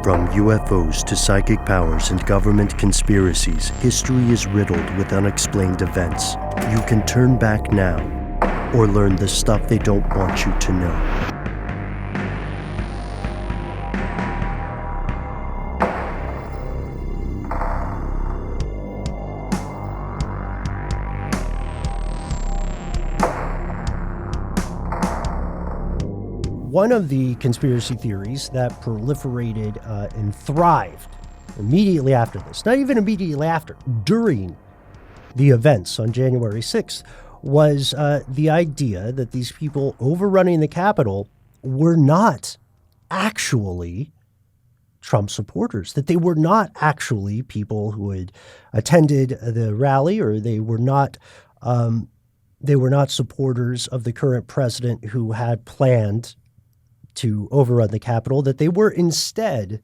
From UFOs to psychic powers and government conspiracies, history is riddled with unexplained events. You can turn back now or learn the stuff they don't want you to know. One of the conspiracy theories that proliferated and thrived immediately after this, not even immediately after, during the events on January 6th, was the idea that these people overrunning the Capitol were not actually Trump supporters, that they were not actually people who had attended the rally, or they were not supporters of the current president who had planned to overrun the Capitol, that they were instead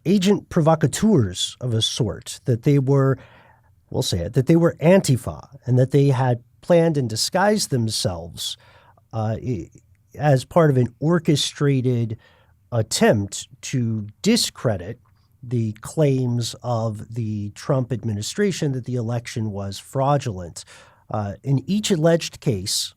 agent provocateurs of a sort, that they were, we'll say it, that they were Antifa, and that they had planned and disguised themselves as part of an orchestrated attempt to discredit the claims of the Trump administration that the election was fraudulent. In each alleged case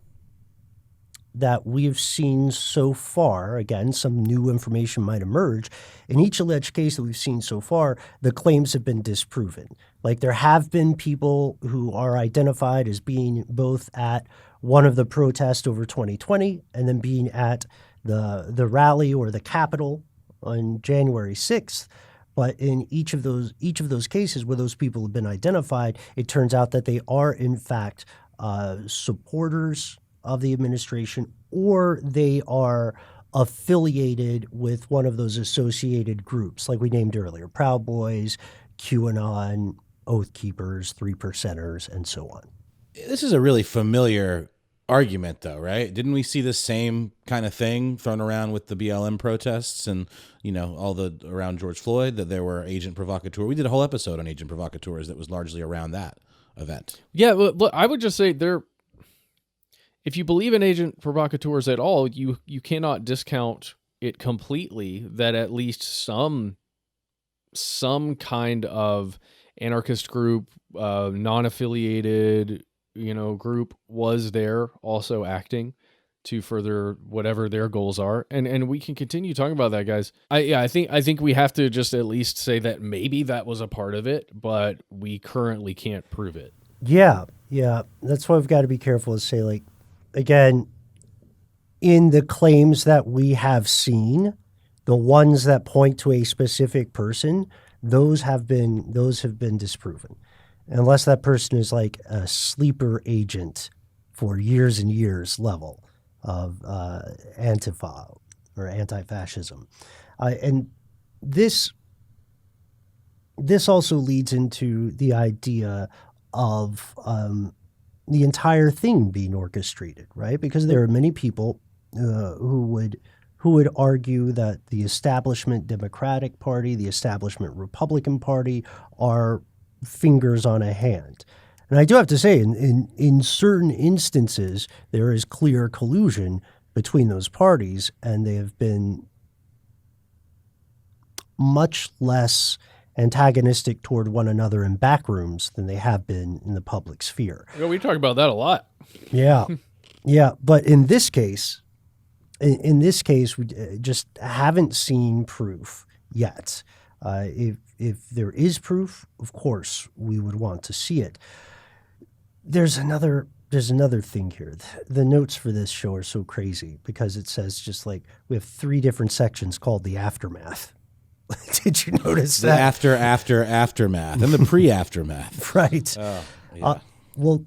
that we've seen so far, again, some new information might emerge. In each alleged case that we've seen so far, the claims have been disproven. Like, there have been people who are identified as being both at one of the protests over 2020 and then being at the rally or the Capitol on January 6th. But in each of those cases where those people have been identified, it turns out that they are, in fact, supporters of the administration, or they are affiliated with one of those associated groups, like we named earlier, Proud Boys, QAnon, Oath Keepers, Three Percenters, and so on. This is a really familiar argument, though, right? Didn't we see the same kind of thing thrown around with the BLM protests and, all the around George Floyd, that there were agent provocateurs? We did a whole episode on agent provocateurs that was largely around that event. Yeah, look, I would just say if you believe in agent provocateurs at all, you cannot discount it completely that at least some kind of anarchist group, non-affiliated, group was there also acting to further whatever their goals are. And we can continue talking about that, guys. I think we have to just at least say that maybe that was a part of it, but we currently can't prove it. Yeah. That's why we've got to be careful to say, like, again, in the claims that we have seen, the ones that point to a specific person, those have been disproven. Unless that person is like a sleeper agent for years and years level of Antifa or anti-fascism. And this also leads into the idea of the entire thing being orchestrated, right? Because there are many people who would argue that the establishment Democratic Party, the establishment Republican Party are fingers on a hand. And I do have to say, in certain instances, there is clear collusion between those parties, and they have been much less antagonistic toward one another in back rooms than they have been in the public sphere. Yeah, we talk about that a lot. Yeah. But in this case, we just haven't seen proof yet. If there is proof, of course, we would want to see it. There's another thing here. The notes for this show are so crazy because it says just like we have 3 different sections called the aftermath. Did you notice that? The aftermath and the pre-aftermath. Right. Yeah. Well,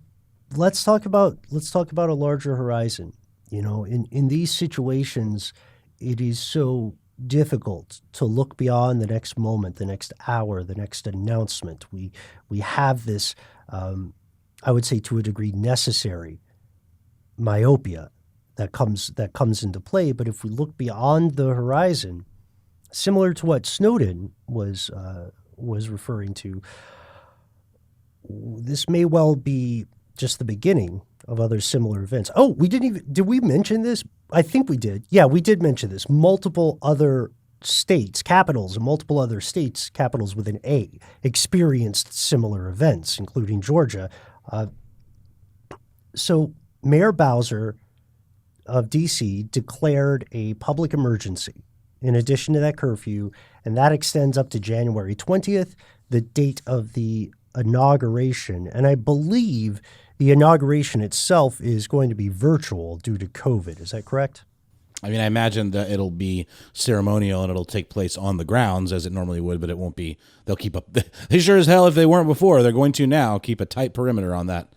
let's talk about a larger horizon. In these situations, it is so difficult to look beyond the next moment, the next hour, the next announcement. We have this, I would say, to a degree, necessary myopia that comes into play. But if we look beyond the horizon, similar to what Snowden was referring to, this may well be just the beginning of other similar events. Oh, did we mention this? I think we did. Yeah, we did mention this. Multiple other states, capitals, and multiple other states, capitals with an A, experienced similar events, including Georgia. So Mayor Bowser of D.C. declared a public emergency in addition to that curfew, and that extends up to January 20th, the date of the inauguration. And I believe the inauguration itself is going to be virtual due to COVID. Is that correct? I mean, I imagine that it'll be ceremonial and it'll take place on the grounds as it normally would, but it won't be. They'll keep up. They sure as hell, if they weren't before, they're going to now keep a tight perimeter on that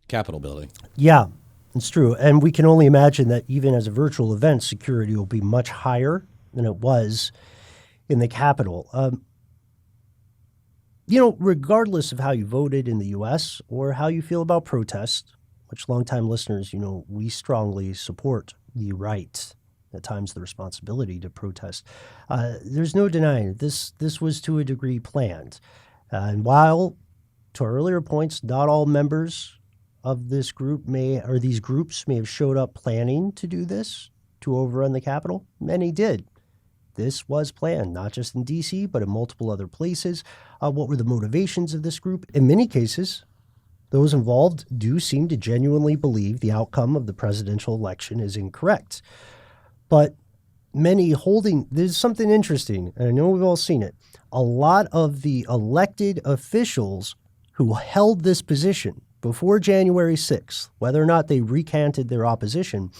Capitol building. Yeah, it's true. And we can only imagine that even as a virtual event, security will be much higher than it was in the Capitol. Regardless of how you voted in the U.S. or how you feel about protest, which longtime listeners, we strongly support the right, at times the responsibility to protest. There's no denying this was to a degree planned. And while, to our earlier points, not all members of this group these groups may have showed up planning to do this, to overrun the Capitol, many did. This was planned, not just in D.C., but in multiple other places. What were the motivations of this group? In many cases, those involved do seem to genuinely believe the outcome of the presidential election is incorrect. But there's something interesting, and I know we've all seen it. A lot of the elected officials who held this position before January 6th, whether or not they recanted their opposition,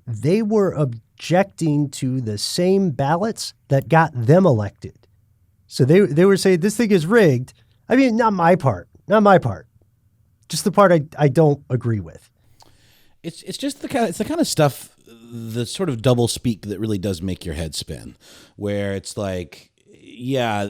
they were objecting to the same ballots that got them elected. So they were saying, this thing is rigged. I mean, not my part. Just the part I don't agree with. It's just the kind of stuff, the sort of double speak that really does make your head spin, where it's like, yeah,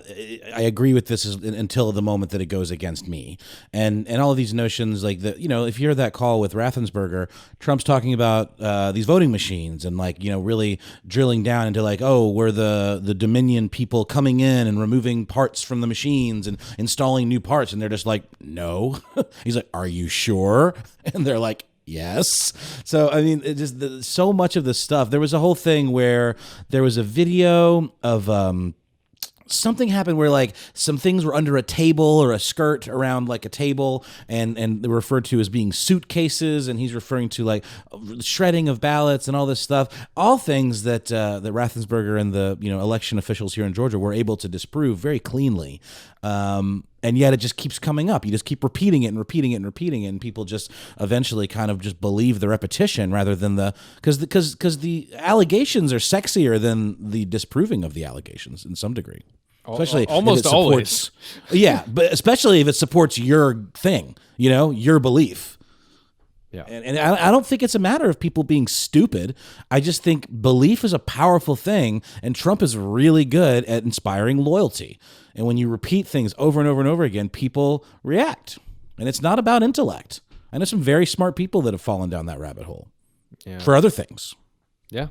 I agree with this until the moment that it goes against me. And all of these notions, like if you hear that call with Raffensperger, Trump's talking about these voting machines and really drilling down into we're the Dominion people coming in and removing parts from the machines and installing new parts. And they're just like, no. He's like, are you sure? And they're like, yes. So, I mean, it just so much of the stuff. There was a whole thing where there was a video of something happened where some things were under a table or a skirt around a table and they're referred to as being suitcases, and he's referring to shredding of ballots and all this stuff, all things that that Raffensperger and the election officials here in Georgia were able to disprove very cleanly. And yet it just keeps coming up. You just keep repeating it, and people just eventually kind of just believe the repetition rather than because the allegations are sexier than the disproving of the allegations in some degree. Especially almost always. Yeah, but especially if it supports your thing, your belief. Yeah. And I don't think it's a matter of people being stupid. I just think belief is a powerful thing, and Trump is really good at inspiring loyalty. And when you repeat things over and over and over again, people react. And it's not about intellect. I know some very smart people that have fallen down that rabbit hole for other things. Yeah.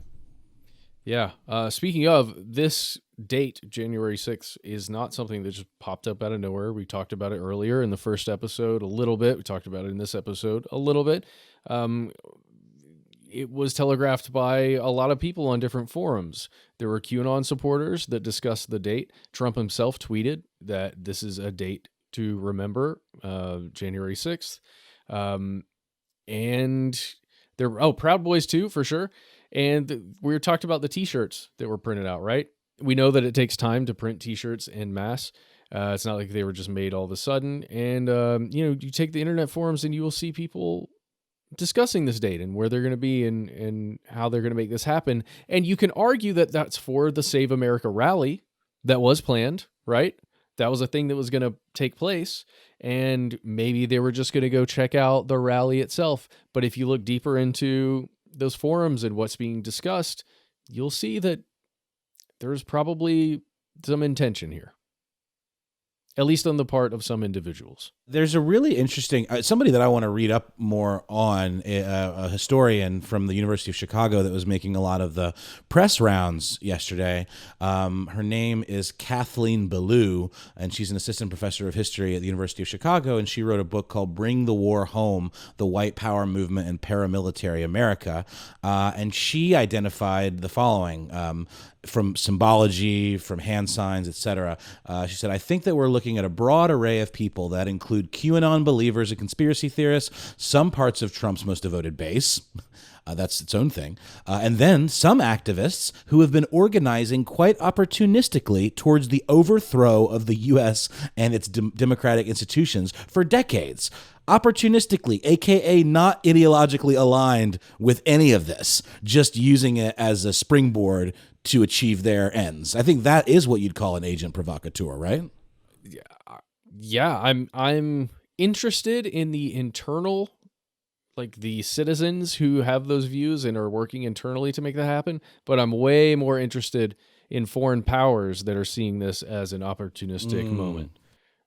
Yeah. Speaking of, this date, January 6th, is not something that just popped up out of nowhere. We talked about it earlier in the first episode a little bit. We talked about it in this episode a little bit. It was telegraphed by a lot of people on different forums. There were QAnon supporters that discussed the date. Trump himself tweeted that this is a date to remember, January 6th. And there were, Proud Boys too, for sure. And we talked about the t-shirts that were printed out, right? We know that it takes time to print t-shirts en masse. It's not like they were just made all of a sudden. And, you take the internet forums and you will see people discussing this date and where they're going to be and how they're going to make this happen. And you can argue that that's for the Save America rally that was planned, right? That was a thing that was going to take place. And maybe they were just going to go check out the rally itself. But if you look deeper into those forums and what's being discussed, you'll see that there's probably some intention here. at least on the part of some individuals. There's a really interesting, somebody that I want to read up more on, a historian from the University of Chicago that was making a lot of the press rounds yesterday. Her name is Kathleen Belew, and she's an assistant professor of history at the University of Chicago, and she wrote a book called Bring the War Home, The White Power Movement in Paramilitary America. And she identified the following, from symbology, from hand signs, etc. She said, I think that we're looking at a broad array of people that include QAnon believers and conspiracy theorists, some parts of Trump's most devoted base. That's its own thing. And then some activists who have been organizing quite opportunistically towards the overthrow of the U.S. and its democratic institutions for decades. Opportunistically, aka not ideologically aligned with any of this, just using it as a springboard to achieve their ends. I think that is what you'd call an agent provocateur, right? Yeah, I'm interested in the internal, like the citizens who have those views and are working internally to make that happen, but I'm way more interested in foreign powers that are seeing this as an opportunistic moment.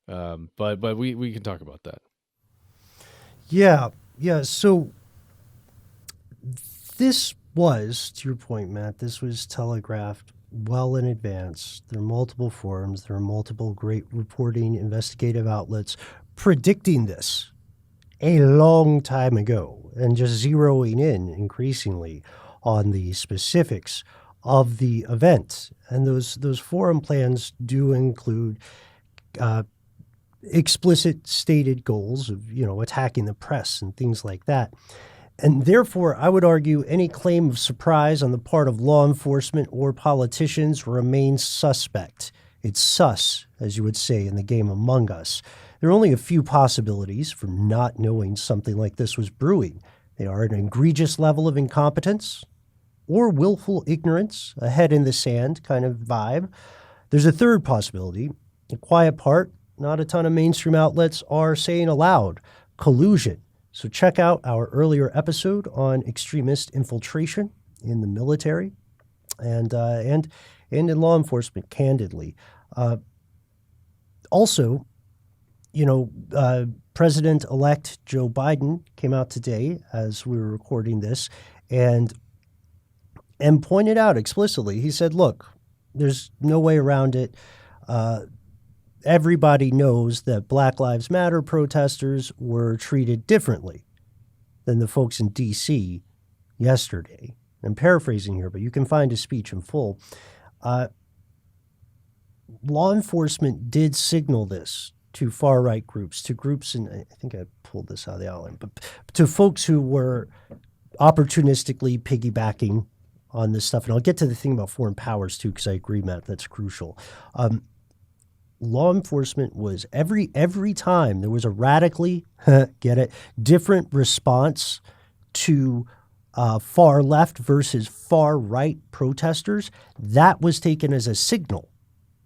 But we can talk about that. Yeah. So this was, to your point, Matt, this was telegraphed well in advance. There are multiple forums. There are multiple great reporting investigative outlets predicting this a long time ago and just zeroing in increasingly on the specifics of the event. And those forum plans do include explicit stated goals of, attacking the press and things like that. And therefore, I would argue any claim of surprise on the part of law enforcement or politicians remains suspect. It's sus, as you would say in the game Among Us. There are only a few possibilities for not knowing something like this was brewing. They are an egregious level of incompetence or willful ignorance, a head in the sand kind of vibe. There's a third possibility, a quiet part not a ton of mainstream outlets are saying aloud, collusion. So check out our earlier episode on extremist infiltration in the military and in law enforcement, candidly. Also, President-elect Joe Biden came out today as we were recording this and pointed out explicitly, he said, look, there's no way around it. Everybody knows that Black Lives Matter protesters were treated differently than the folks in D.C. yesterday. I'm paraphrasing here, but you can find his speech in full. Law enforcement did signal this to far-right groups, to groups, and I think I pulled this out of the outline, but to folks who were opportunistically piggybacking on this stuff. And I'll get to the thing about foreign powers, too, because I agree, Matt, that's crucial. Law enforcement was every time there was a radically, different response to far left versus far right protesters, that was taken as a signal,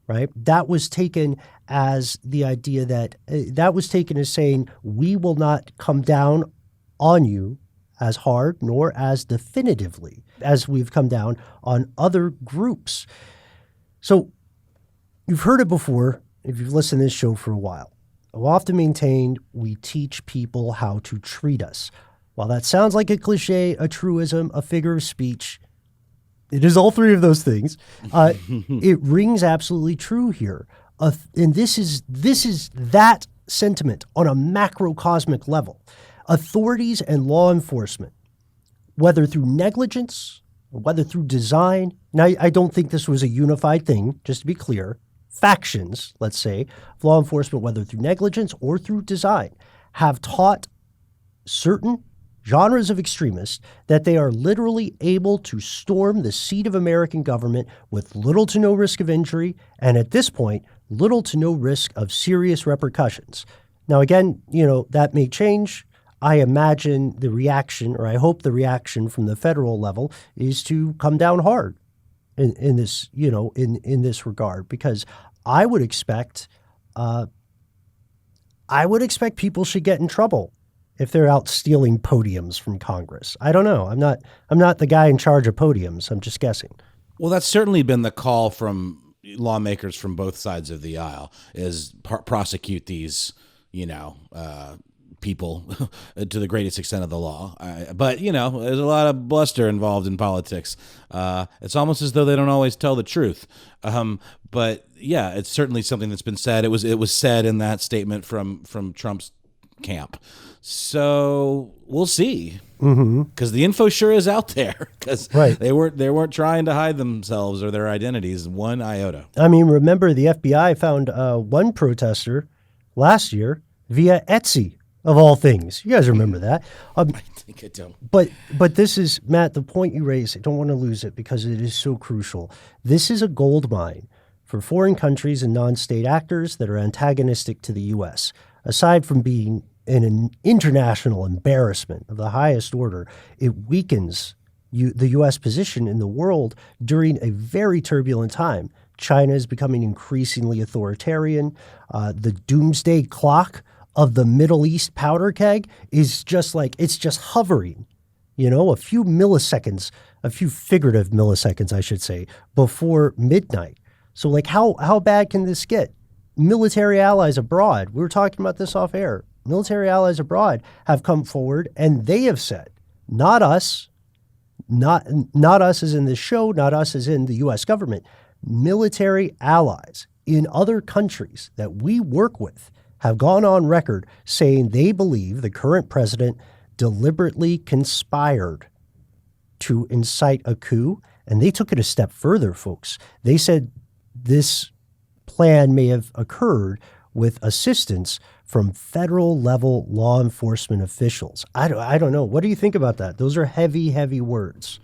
right? That was taken as the idea that was taken as saying, we will not come down on you as hard nor as definitively as we've come down on other groups. So you've heard it before if you've listened to this show for a while. I've often maintained we teach people how to treat us. While that sounds like a cliche, a truism, a figure of speech, it is all three of those things. It rings absolutely true here. And this is that sentiment on a macrocosmic level. Authorities and law enforcement, whether through negligence, or whether through design, now I don't think this was a unified thing, just to be clear, factions, let's say, of law enforcement, whether through negligence or through design, have taught certain genres of extremists that they are literally able to storm the seat of American government with little to no risk of injury, and at this point, little to no risk of serious repercussions. Now, again, that may change. I imagine the reaction, or I hope the reaction from the federal level is to come down hard in this, in this regard, because I would expect people should get in trouble if they're out stealing podiums from Congress. I don't know. I'm not the guy in charge of podiums. I'm just guessing. Well, that's certainly been the call from lawmakers from both sides of the aisle is prosecute these, people to the greatest extent of the law. But, there's a lot of bluster involved in politics. It's almost as though they don't always tell the truth. But yeah, it's certainly something that's been said. It was said in that statement from Trump's camp. So we'll see. Because the info sure is out there. Because they weren't trying to hide themselves or their identities one iota. I mean, remember the FBI found one protester last year via Etsy, of all things. You guys remember that? I think I don't. But this is, Matt, the point you raised, I don't want to lose it because it is so crucial. This is a gold mine for foreign countries and non-state actors that are antagonistic to the U.S. Aside from being an international embarrassment of the highest order, it weakens the U.S. position in the world during a very turbulent time. China is becoming increasingly authoritarian. The doomsday clock of the Middle East powder keg is just it's just hovering, a few milliseconds, a few figurative milliseconds, I should say, before midnight. So how bad can this get? Military allies abroad, we were talking about this off air, military allies abroad have come forward and they have said, not us, not us as in this show, not us as in the U.S. government, military allies in other countries that we work with have gone on record saying they believe the current president deliberately conspired to incite a coup. And they took it a step further, folks. They said this plan may have occurred with assistance from federal level law enforcement officials. I don't know. What do you think about that? Those are heavy, heavy words.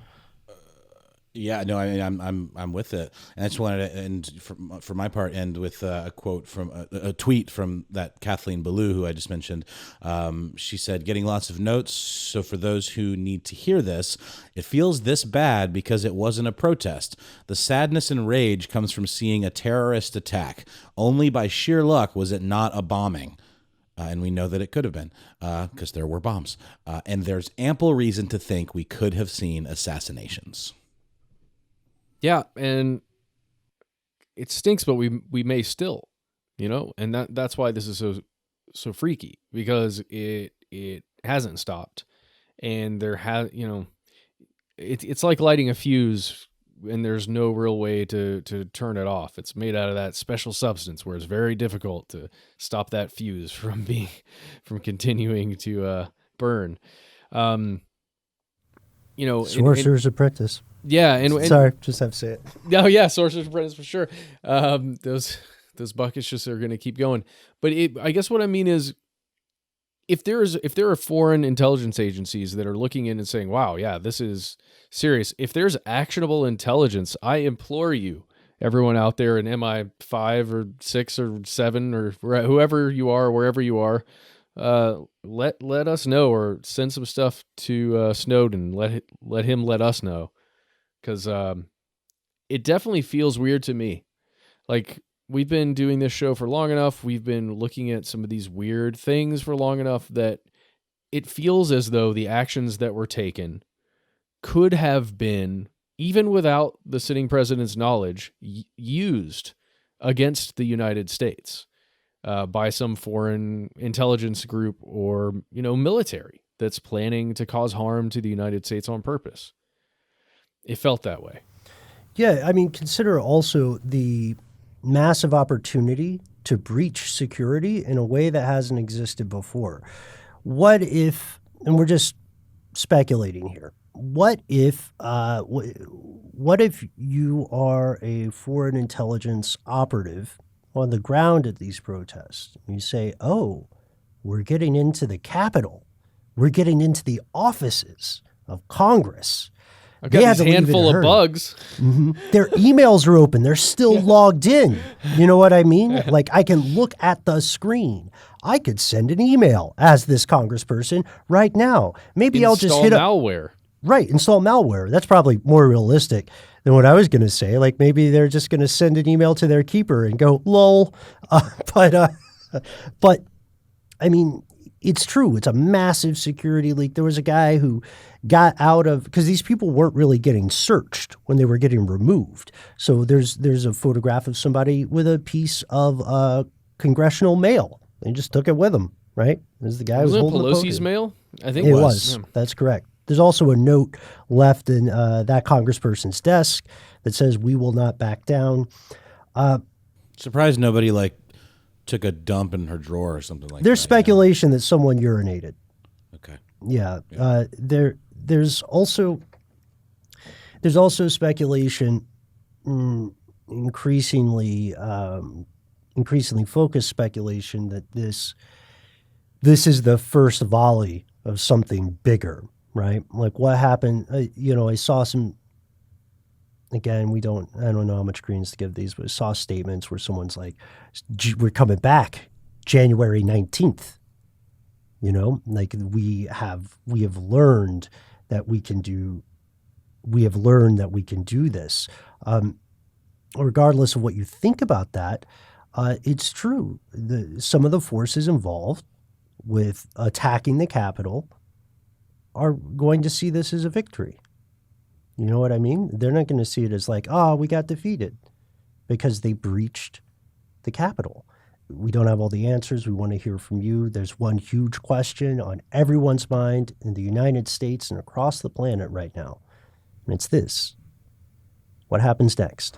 Yeah, no, I mean, I'm with it. And I just wanted to end, for my part, end with a quote from a tweet from that Kathleen Ballou, who I just mentioned. She said, getting lots of notes. So for those who need to hear this, it feels this bad because it wasn't a protest. The sadness and rage comes from seeing a terrorist attack. Only by sheer luck was it not a bombing. And we know that it could have been because there were bombs. And there's ample reason to think we could have seen assassinations. Yeah, and it stinks, but we may still, and that's why this is so freaky, because it hasn't stopped, and it's like lighting a fuse, and there's no real way to turn it off. It's made out of that special substance where it's very difficult to stop that fuse from continuing to burn. Sorcerer's Apprentice. Yeah, and sorry, just have to say it. Oh yeah, Sorcerer's Apprentice for sure. Those buckets just are going to keep going. But I guess what I mean is, if there are foreign intelligence agencies that are looking in and saying, "Wow, yeah, this is serious." If there's actionable intelligence, I implore you, everyone out there in MI5 or 6 or 7 or whoever you are, wherever you are, let us know, or send some stuff to Snowden. Let him let us know. Because it definitely feels weird to me. Like, we've been doing this show for long enough. We've been looking at some of these weird things for long enough that it feels as though the actions that were taken could have been, even without the sitting president's knowledge, used against the United States by some foreign intelligence group or, military that's planning to cause harm to the United States on purpose. It felt that way. Yeah, I mean, consider also the massive opportunity to breach security in a way that hasn't existed before. What if, and we're just speculating here, what if you are a foreign intelligence operative on the ground at these protests? You say, oh, we're getting into the Capitol. We're getting into the offices of Congress. I've got this handful of bugs. Mm-hmm. Their emails are open. They're still logged in. You know what I mean? Like, I can look at the screen. I could send an email as this congressperson right now. Maybe I'll just hit malware. Right, install malware. That's probably more realistic than what I was going to say. Like, maybe they're just going to send an email to their keeper and go, lol. But I mean, it's true. It's a massive security leak. There was a guy who got out of, because these people weren't really getting searched when they were getting removed. So there's a photograph of somebody with a piece of congressional mail. They just took it with them, right? There's the guy who's Was it holding the Pelosi's podium. mail? I think It was. Yeah. That's correct. There's also a note left in that congressperson's desk that says, "We will not back down." Surprised nobody took a dump in her drawer or something like There's that. speculation that someone urinated. Okay. Yeah. There's also speculation, increasingly focused speculation, that this is the first volley of something bigger, right? Like what happened, I saw some, again, I don't know how much credence to give these, but I saw statements where someone's like, we're coming back January 19th. Like we have learned that we can do this. Regardless of what you think about that, it's true. Some of the forces involved with attacking the Capitol are going to see this as a victory. You know what I mean? They're not going to see it as like, we got defeated because they breached the Capitol. We don't have all the answers. We want to hear from you. There's one huge question on everyone's mind in the United States and across the planet right now. And it's this: what happens next?